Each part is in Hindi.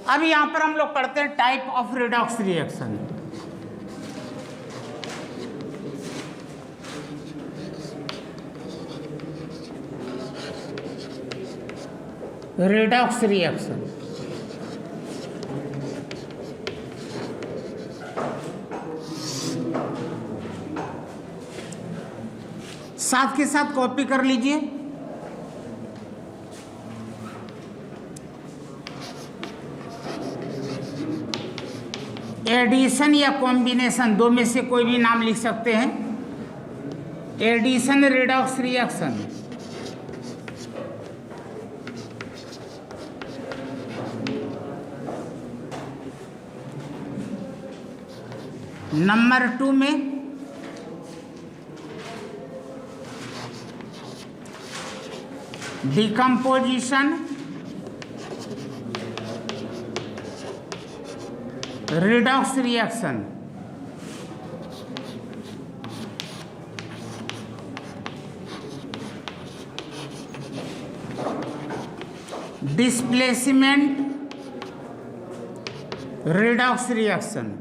अब यहां पर हम लोग पढ़ते हैं type of redox reaction. Redox reaction साथ के साथ कॉपी कर लीजिए। एडिशन या कॉम्बिनेशन, दो में से कोई भी नाम लिख सकते हैं। एडिशन रिडॉक्स रिएक्शन, नंबर 2 में decomposition redox reaction, displacement redox reaction,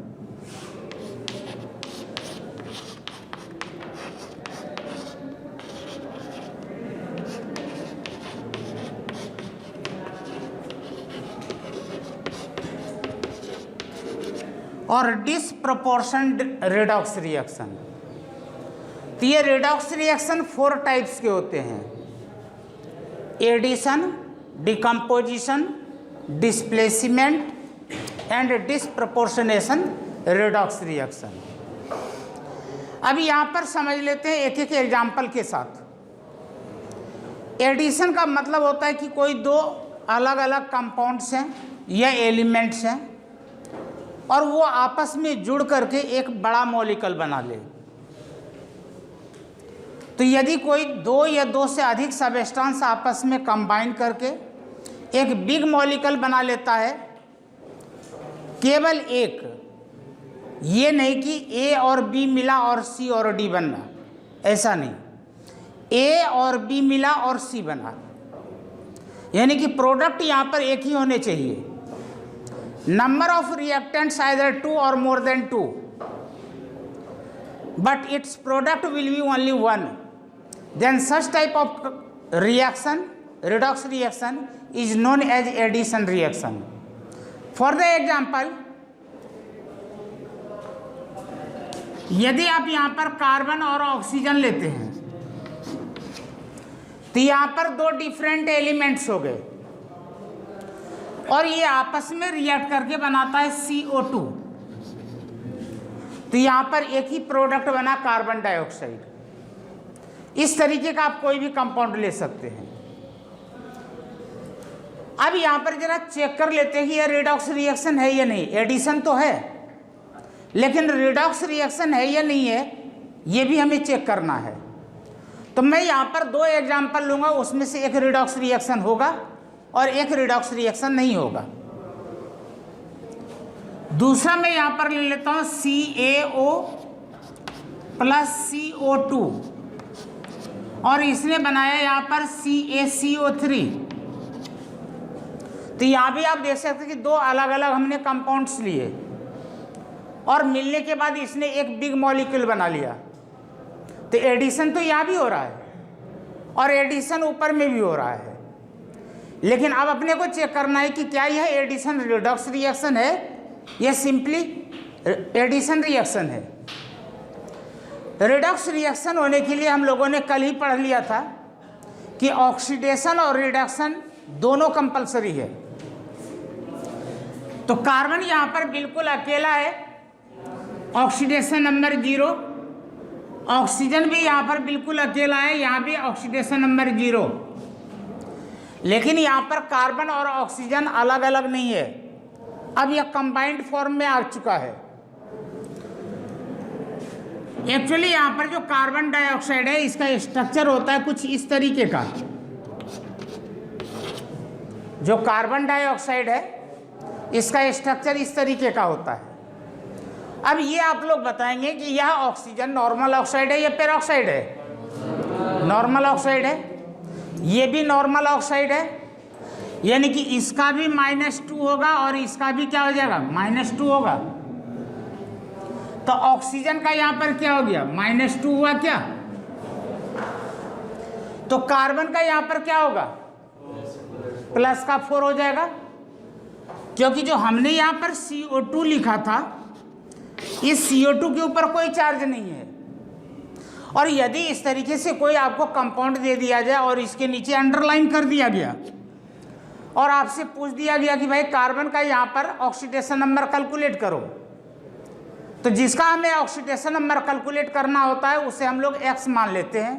और डिसप्रपोर्शन रिडॉक्स रिएक्शन। तो ये रिडॉक्स रिएक्शन 4 टाइप्स के होते हैं: addition, decomposition, displacement and disproportionation redox reaction. अब यहाँ पर समझ लेते हैं एक एक एग्जाम्पल के साथ। एडिशन का मतलब होता है कि कोई दो अलग अलग कंपाउंड्स हैं या एलिमेंट्स हैं और वो आपस में जुड़ करके एक बड़ा मॉलिक्यूल बना ले। तो यदि कोई 2 या 2 से अधिक सबस्टेंस आपस में कंबाइन करके एक बिग मॉलिक्यूल बना लेता है, केवल एक, ये नहीं कि ए और बी मिला और सी और डी बनना, ऐसा नहीं, ए और बी मिला और सी बना, यानी कि प्रोडक्ट यहाँ पर एक ही होने चाहिए। Number of reactants either 2 or more than 2, but its product will be only 1. Then such type of reaction, redox reaction, is known as addition reaction. For the example, यदि आप यहाँ पर कार्बन और ऑक्सीजन लेते हैं तो यहाँ पर 2 डिफरेंट एलिमेंट्स हो गए और ये आपस में रिएक्ट करके बनाता है CO2। तो यहाँ पर एक ही प्रोडक्ट बना कार्बन डाइऑक्साइड। इस तरीके का आप कोई भी कंपाउंड ले सकते हैं। अब यहाँ पर जरा चेक कर लेते हैं कि ये रिडॉक्स रिएक्शन है या नहीं। एडिशन तो है लेकिन रिडॉक्स रिएक्शन है या नहीं है ये भी हमें चेक करना है। तो मैं यहाँ पर 2 एग्जाम्पल लूँगा, उसमें से एक रिडॉक्स रिएक्शन होगा और एक रिडॉक्स रिएक्शन नहीं होगा। दूसरा मैं यहां पर ले लेता हूं CaO प्लस CO2 और इसने बनाया यहां पर CaCO3। तो यहां भी आप देख सकते हैं कि 2 अलग अलग हमने कंपाउंड्स लिए और मिलने के बाद इसने एक बिग मॉलिक्यूल बना लिया। तो एडिशन तो यहां भी हो रहा है और एडिशन ऊपर में भी हो रहा है, लेकिन अब अपने को चेक करना है कि क्या यह एडिशन रिडॉक्स रिएक्शन है या सिंपली एडिशन रिएक्शन है। रिडॉक्स रिएक्शन होने के लिए हम लोगों ने कल ही पढ़ लिया था कि ऑक्सीडेशन और रिडक्शन दोनों कंपलसरी है। तो कार्बन यहाँ पर बिल्कुल अकेला है, ऑक्सीडेशन नंबर 0। ऑक्सीजन भी यहाँ पर बिल्कुल अकेला है, यहाँ भी ऑक्सीडेशन नंबर 0। लेकिन यहाँ पर कार्बन और ऑक्सीजन अलग अलग नहीं है, अब यह कंबाइंड फॉर्म में आ चुका है। एक्चुअली यहाँ पर जो कार्बन डाइऑक्साइड है इसका स्ट्रक्चर होता है कुछ इस तरीके का। जो कार्बन डाइऑक्साइड है इसका स्ट्रक्चर इस तरीके का होता है। अब ये आप लोग बताएंगे कि यह ऑक्सीजन नॉर्मल ऑक्साइड है या पेरोक्साइड है? नॉर्मल ऑक्साइड है। ये भी नॉर्मल ऑक्साइड है। यानी कि इसका भी -2 होगा और इसका भी क्या हो जाएगा, -2 होगा। तो ऑक्सीजन का यहां पर क्या हो गया, -2 हुआ क्या। तो कार्बन का यहां पर क्या होगा, +4 हो जाएगा, क्योंकि जो हमने यहां पर CO2 लिखा था, इस CO2 के ऊपर कोई चार्ज नहीं है। और यदि इस तरीके से कोई आपको कंपाउंड दे दिया जाए और इसके नीचे अंडरलाइन कर दिया गया और आपसे पूछ दिया गया कि भाई कार्बन का यहाँ पर ऑक्सीडेशन नंबर कैलकुलेट करो, तो जिसका हमें ऑक्सीडेशन नंबर कैलकुलेट करना होता है उसे हम लोग x मान लेते हैं।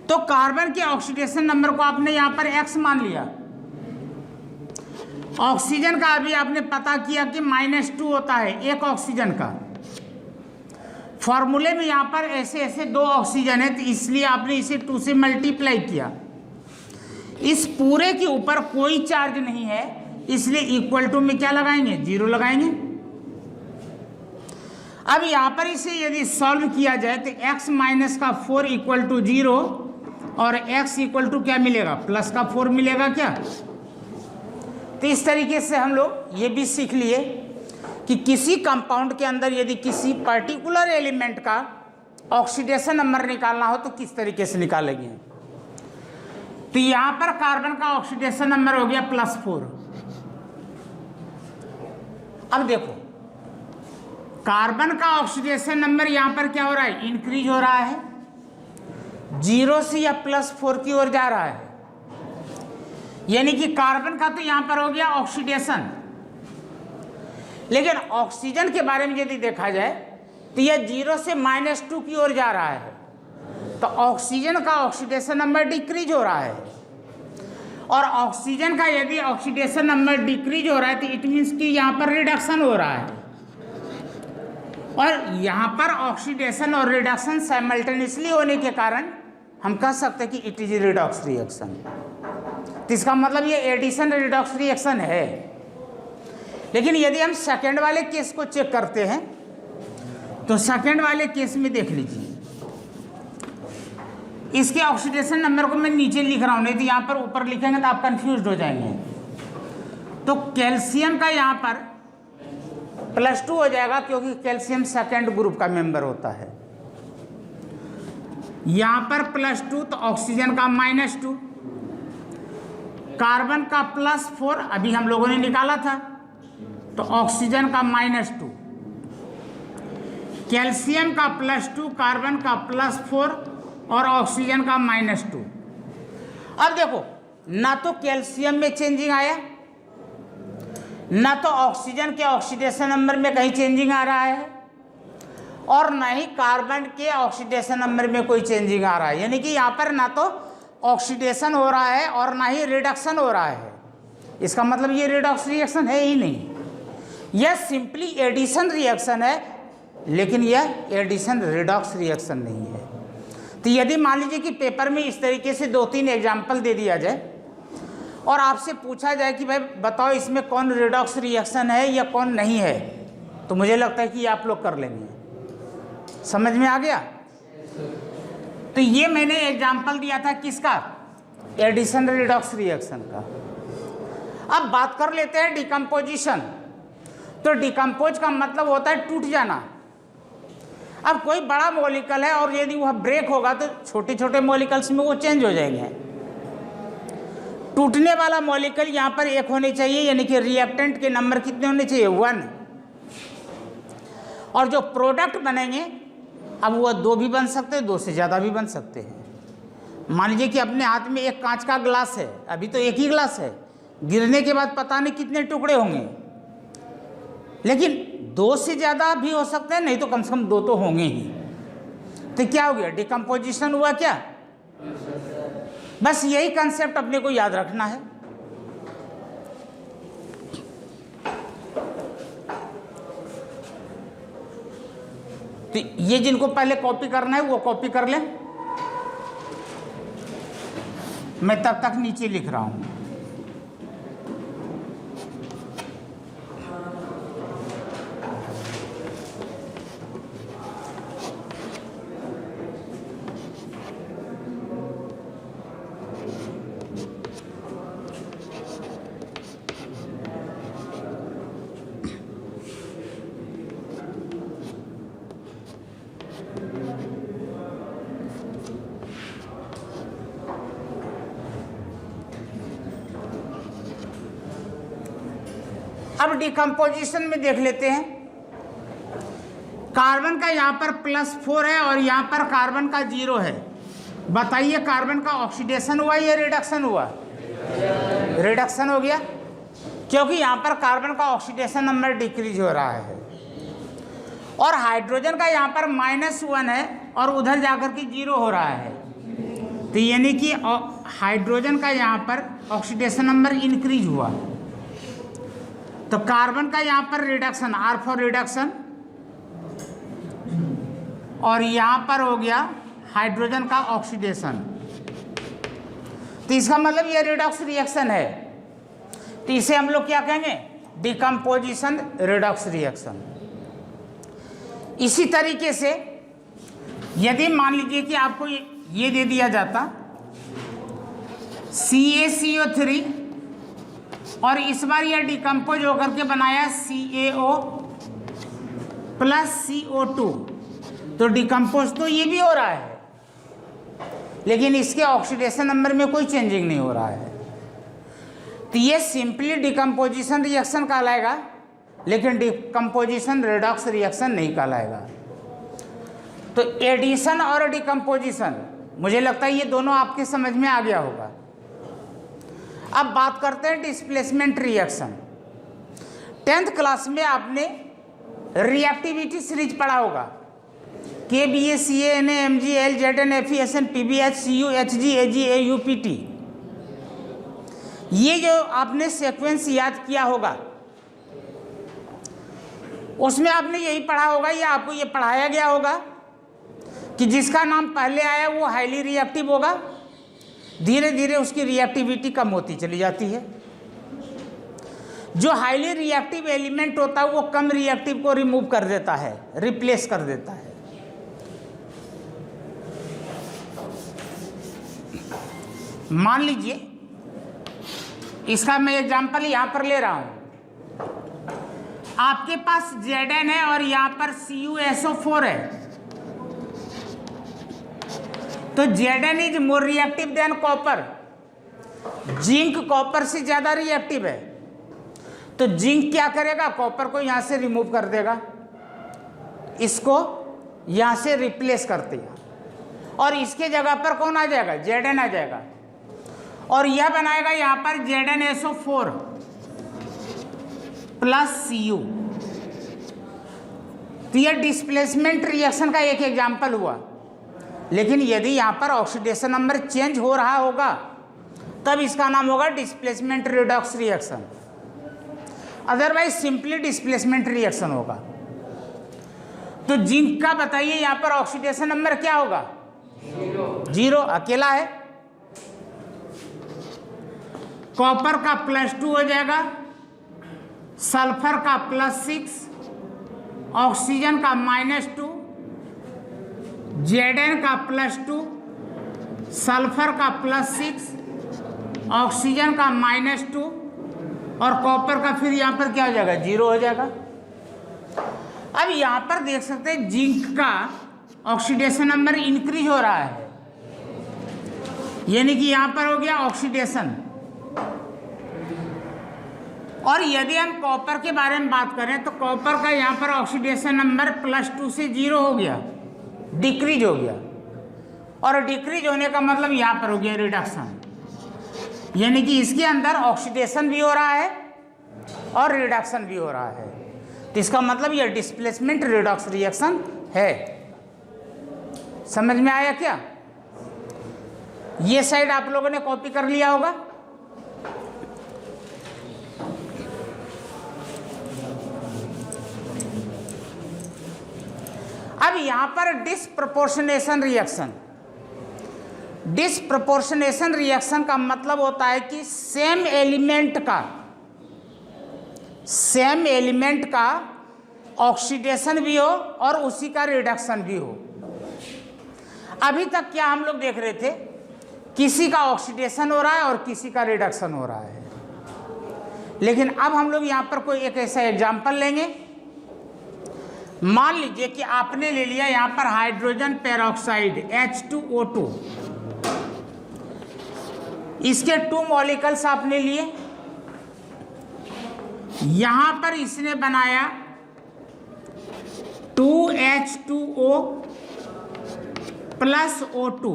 तो कार्बन के ऑक्सीडेशन नंबर को आपने यहाँ पर x मान लिया। ऑक्सीजन का अभी आपने पता किया कि -2 होता है एक ऑक्सीजन का। फॉर्मूले में यहाँ पर ऐसे ऐसे 2 ऑक्सीजन है, तो इसलिए आपने इसे 2 से मल्टीप्लाई किया। इस पूरे के ऊपर कोई चार्ज नहीं है, इसलिए इक्वल टू में क्या लगाएंगे, 0 लगाएंगे। अब यहाँ पर इसे यदि सॉल्व किया जाए तो x - का 4 = 0 और x = क्या मिलेगा, +4 मिलेगा क्या। तो इस तरीके से हम लोग ये भी सीख लिए कि किसी कंपाउंड के अंदर यदि किसी पर्टिकुलर एलिमेंट का ऑक्सीडेशन नंबर निकालना हो तो किस तरीके से निकालेंगे। तो यहां पर कार्बन का ऑक्सीडेशन नंबर हो गया +4। अब देखो कार्बन का ऑक्सीडेशन नंबर यहां पर क्या हो रहा है, इंक्रीज हो रहा है, 0 से या +4 की ओर जा रहा है। यानी कि कार्बन का तो यहां पर हो गया ऑक्सीडेशन, लेकिन ऑक्सीजन के बारे में यदि देखा जाए तो यह 0 से -2 की ओर जा रहा है। तो ऑक्सीजन का ऑक्सीडेशन नंबर डिक्रीज हो रहा है, और ऑक्सीजन का यदि ऑक्सीडेशन नंबर डिक्रीज हो रहा है तो इट मीन्स कि यहाँ पर रिडक्शन हो रहा है। और यहाँ पर ऑक्सीडेशन और रिडक्शन साइमल्टेनियसली होने के कारण हम कह सकते हैं कि इट इज रिडॉक्स रिएक्शन। तो इसका मतलब ये एडिशन रिडॉक्स रिएक्शन है। लेकिन यदि हम सेकेंड वाले केस को चेक करते हैं तो सेकेंड वाले केस में देख लीजिए, इसके ऑक्सीडेशन नंबर को मैं नीचे लिख रहा हूं, नहीं तो यहां पर ऊपर लिखेंगे तो आप कंफ्यूज हो जाएंगे। तो कैल्शियम का यहां पर +2 हो जाएगा, क्योंकि कैल्शियम सेकेंड ग्रुप का मेंबर होता है। यहां पर +2 तो ऑक्सीजन का -2, कार्बन का +4 अभी हम लोगों ने निकाला था, तो ऑक्सीजन का -2, कैल्शियम का +2, कार्बन का +4 और ऑक्सीजन का -2। अब देखो ना तो कैल्शियम में चेंजिंग आया, ना तो ऑक्सीजन के ऑक्सीडेशन नंबर में कहीं चेंजिंग आ रहा है, और ना ही कार्बन के ऑक्सीडेशन नंबर में कोई चेंजिंग आ रहा है। यानी कि यहाँ पर ना तो ऑक्सीडेशन हो रहा है और ना ही रिडक्शन हो रहा है। इसका मतलब ये रिडॉक्स रिएक्शन है ही नहीं, यह सिंपली एडिशन रिएक्शन है, लेकिन यह एडिशन रिडॉक्स रिएक्शन नहीं है। तो यदि मान लीजिए कि पेपर में इस तरीके से 2-3 एग्जाम्पल दे दिया जाए और आपसे पूछा जाए कि भाई बताओ इसमें कौन रिडॉक्स रिएक्शन है या कौन नहीं है, तो मुझे लगता है कि आप लोग कर लेंगे। समझ में आ गया। तो ये मैंने एग्जाम्पल दिया था किसका, एडिशन रिडॉक्स रिएक्शन का। अब बात कर लेते हैं डिकम्पोजिशन। तो डिकम्पोज का मतलब होता है टूट जाना। अब कोई बड़ा मॉलिक्यूल है और यदि वह ब्रेक होगा तो छोटे छोटे मॉलिक्यूल्स में वो चेंज हो जाएंगे। टूटने वाला मॉलिक्यूल यहाँ पर एक होने चाहिए, यानी कि रिएक्टेंट के नंबर कितने होने चाहिए, 1। और जो प्रोडक्ट बनेंगे अब वह 2 भी बन सकते हैं, 2 से ज़्यादा भी बन सकते हैं। मान लीजिए कि अपने हाथ में एक कांच का ग्लास है, अभी तो एक ही ग्लास है, गिरने के बाद पता नहीं कितने टुकड़े होंगे, लेकिन 2 से ज़्यादा भी हो सकते हैं, नहीं तो कम से कम 2 तो होंगे ही। तो क्या हो गया, डिकम्पोजिशन हुआ क्या। बस यही कंसेप्ट अपने को याद रखना है। तो ये जिनको पहले कॉपी करना है वो कॉपी कर लें, मैं तब तक नीचे लिख रहा हूं। अब डिकम्पोजिशन में देख लेते हैं। कार्बन का यहाँ पर +4 है और यहाँ पर कार्बन का 0 है। बताइए कार्बन का ऑक्सीडेशन हुआ या रिडक्शन हुआ? रिडक्शन हो गया, क्योंकि यहाँ पर कार्बन का ऑक्सीडेशन नंबर डिक्रीज हो रहा है। और हाइड्रोजन का यहाँ पर -1 है और उधर जाकर के 0 हो रहा है, तो यानी कि हाइड्रोजन का यहाँ पर ऑक्सीडेशन नंबर इंक्रीज हुआ। तो कार्बन का यहाँ पर रिडक्शन, R फॉर रिडक्शन, और यहाँ पर हो गया हाइड्रोजन का ऑक्सीडेशन। तो इसका मतलब ये रिडॉक्स रिएक्शन है, तो इसे हम लोग क्या कहेंगे? Decomposition redox reaction. इसी तरीके से यदि मान लीजिए कि आपको ये दे दिया जाता CaCO3 और इस बार यह डिकम्पोज होकर के बनाया CaO + CO2, तो डिकम्पोज तो ये भी हो रहा है, लेकिन इसके ऑक्सीडेशन नंबर में कोई चेंजिंग नहीं हो रहा है। तो ये सिंपली डिकम्पोजिशन रिएक्शन कहलाएगा, लेकिन डिकम्पोजिशन रिडॉक्स रिएक्शन नहीं कहलाएगा। तो एडिशन और डिकम्पोजिशन, मुझे लगता है ये दोनों आपके समझ में आ गया होगा। अब बात करते हैं डिस्प्लेसमेंट रिएक्शन। 10th क्लास में आपने रिएक्टिविटी सीरीज पढ़ा होगा, KBA, CA, NA, MG, L, ZN, FE, SN, PBH, CU, HG, AG, AU, PT। ये जो आपने सीक्वेंस याद किया होगा, उसमें आपने यही पढ़ा होगा या आपको ये पढ़ाया गया होगा कि जिसका नाम पहले आया वो हाईली रिएक्टिव होगा, धीरे धीरे उसकी रिएक्टिविटी कम होती चली जाती है। जो हाईली रिएक्टिव एलिमेंट होता है वो कम रिएक्टिव को रिमूव कर देता है, रिप्लेस कर देता है। मान लीजिए, इसका मैं एग्जांपल यहां पर ले रहा हूं। आपके पास Zn है और यहां पर CuSO4 है, तो Zn is more reactive than copper. Zinc copper से ज्यादा रिएक्टिव है, तो जिंक क्या करेगा? कॉपर को यहां से रिमूव कर देगा, इसको यहां से रिप्लेस कर देगा, और इसके जगह पर कौन आ जाएगा? Zn आ जाएगा, और यह बनाएगा यहां पर ZnSO4 + Cu। तो यह डिस्प्लेसमेंट रिएक्शन का एक एग्जाम्पल हुआ। लेकिन यदि यहां पर ऑक्सीडेशन नंबर चेंज हो रहा होगा तब इसका नाम होगा displacement redox reaction, otherwise simply displacement reaction होगा। तो जिंक का बताइए यहां पर ऑक्सीडेशन नंबर क्या होगा? 0, अकेला है। कॉपर का +2 हो जाएगा, सल्फर का +6, ऑक्सीजन का -2, Zn का +2, सल्फर का +6, ऑक्सीजन का -2, और कॉपर का फिर यहाँ पर क्या हो जाएगा? 0 हो जाएगा। अब यहाँ पर देख सकते हैं जिंक का ऑक्सीडेशन नंबर इंक्रीज हो रहा है, यानी कि यहाँ पर हो गया ऑक्सीडेशन। और यदि हम कॉपर के बारे में बात करें तो कॉपर का यहाँ पर ऑक्सीडेशन नंबर +2 से 0 हो गया, डिक्रीज हो गया, और डिक्रीज होने का मतलब यहाँ पर हो गया रिडक्शन, यानी कि इसके अंदर ऑक्सीडेशन भी हो रहा है और रिडक्शन भी हो रहा है। तो इसका मतलब यह डिस्प्लेसमेंट रिडॉक्स रिएक्शन है। समझ में आया क्या? ये साइड आप लोगों ने कॉपी कर लिया होगा। अब यहां पर डिस्प्रपोर्शनेशन रिएक्शन। डिस्प्रपोर्शनेशन रिएक्शन का मतलब होता है कि सेम एलिमेंट का ऑक्सीडेशन भी हो और उसी का रिडक्शन भी हो। अभी तक क्या हम लोग देख रहे थे? किसी का ऑक्सीडेशन हो रहा है और किसी का रिडक्शन हो रहा है। लेकिन अब हम लोग यहां पर कोई एक ऐसा एग्जाम्पल लेंगे। मान लीजिए कि आपने ले लिया यहां पर हाइड्रोजन पेरोक्साइड H2O2, इसके 2 मॉलिक्यूल्स आपने लिए यहां पर इसने बनाया 2H2O प्लस O2।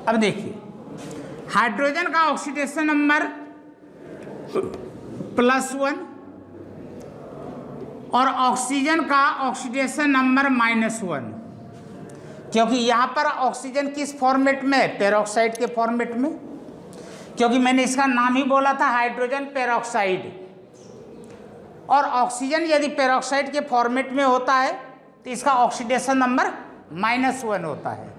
अब देखिए, हाइड्रोजन का ऑक्सीडेशन नंबर +1 और ऑक्सीजन का ऑक्सीडेशन नंबर -1, क्योंकि यहाँ पर ऑक्सीजन किस फॉर्मेट में है? पेरोक्साइड के फॉर्मेट में, क्योंकि मैंने इसका नाम ही बोला था हाइड्रोजन पेरोक्साइड। और ऑक्सीजन यदि पेरोक्साइड के फॉर्मेट में होता है तो इसका ऑक्सीडेशन नंबर -1 होता है।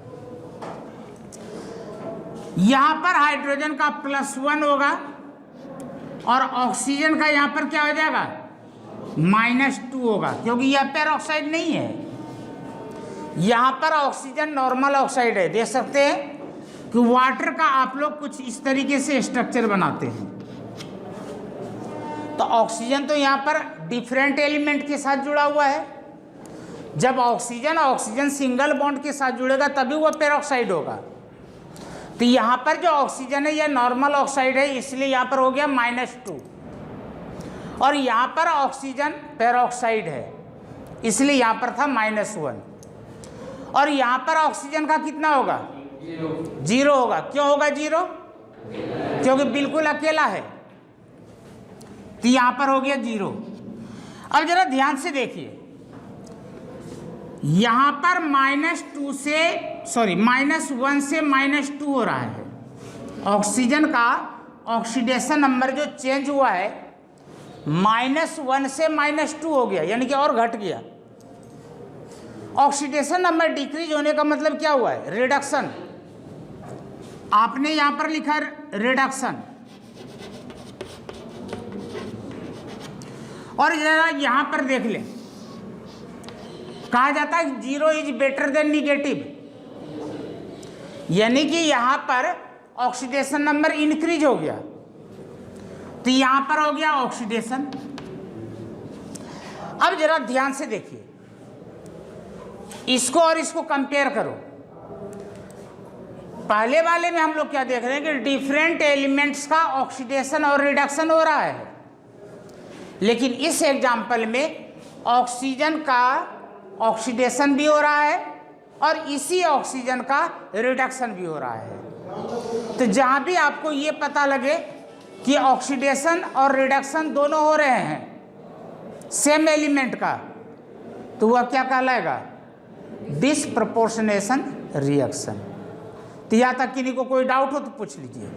यहाँ पर हाइड्रोजन का +1 होगा और ऑक्सीजन का यहाँ पर क्या हो जाएगा? -2 होगा, क्योंकि यह पेरोक्साइड नहीं है। यहाँ पर ऑक्सीजन नॉर्मल ऑक्साइड है। देख सकते हैं कि वाटर का आप लोग कुछ इस तरीके से स्ट्रक्चर बनाते हैं। तो ऑक्सीजन तो यहाँ पर डिफरेंट एलिमेंट के साथ जुड़ा हुआ है। जब ऑक्सीजन सिंगल बॉन्ड के साथ जुड़ेगा तभी वह पेरोक्साइड होगा। तो यहाँ पर जो ऑक्सीजन है यह नॉर्मल ऑक्साइड है, इसलिए यहाँ पर हो गया -2। और यहाँ पर ऑक्सीजन पेरोक्साइड है, इसलिए यहाँ पर था -1। और यहाँ पर ऑक्सीजन का कितना होगा? 0 होगा। क्यों होगा 0? क्योंकि बिल्कुल अकेला है, तो यहाँ पर हो गया 0। अब जरा ध्यान से देखिए, यहाँ पर -1 से -2 हो रहा है। ऑक्सीजन का ऑक्सीडेशन नंबर जो चेंज हुआ है -1 से -2 हो गया, यानी कि और घट गया। ऑक्सीडेशन नंबर डिक्रीज होने का मतलब क्या हुआ है? रिडक्शन। आपने यहां पर लिखा रिडक्शन, और जरा यहां पर देख लें, कहा जाता है 0 इज बेटर देन निगेटिव, यानी कि यहां पर ऑक्सीडेशन नंबर इंक्रीज हो गया, तो यहां पर हो गया ऑक्सीडेशन। अब जरा ध्यान से देखिए, इसको और इसको कंपेयर करो। पहले वाले में हम लोग क्या देख रहे हैं कि डिफरेंट एलिमेंट्स का ऑक्सीडेशन और रिडक्शन हो रहा है, लेकिन इस एग्जाम्पल में ऑक्सीजन का ऑक्सीडेशन भी हो रहा है और इसी ऑक्सीजन का रिडक्शन भी हो रहा है। तो जहां भी आपको ये पता लगे कि ऑक्सीडेशन और रिडक्शन दोनों हो रहे हैं सेम एलिमेंट का, तो वह क्या कहलाएगा? Disproportionation reaction. तो यहाँ तक किन्हीं को कोई डाउट हो तो पूछ लीजिए।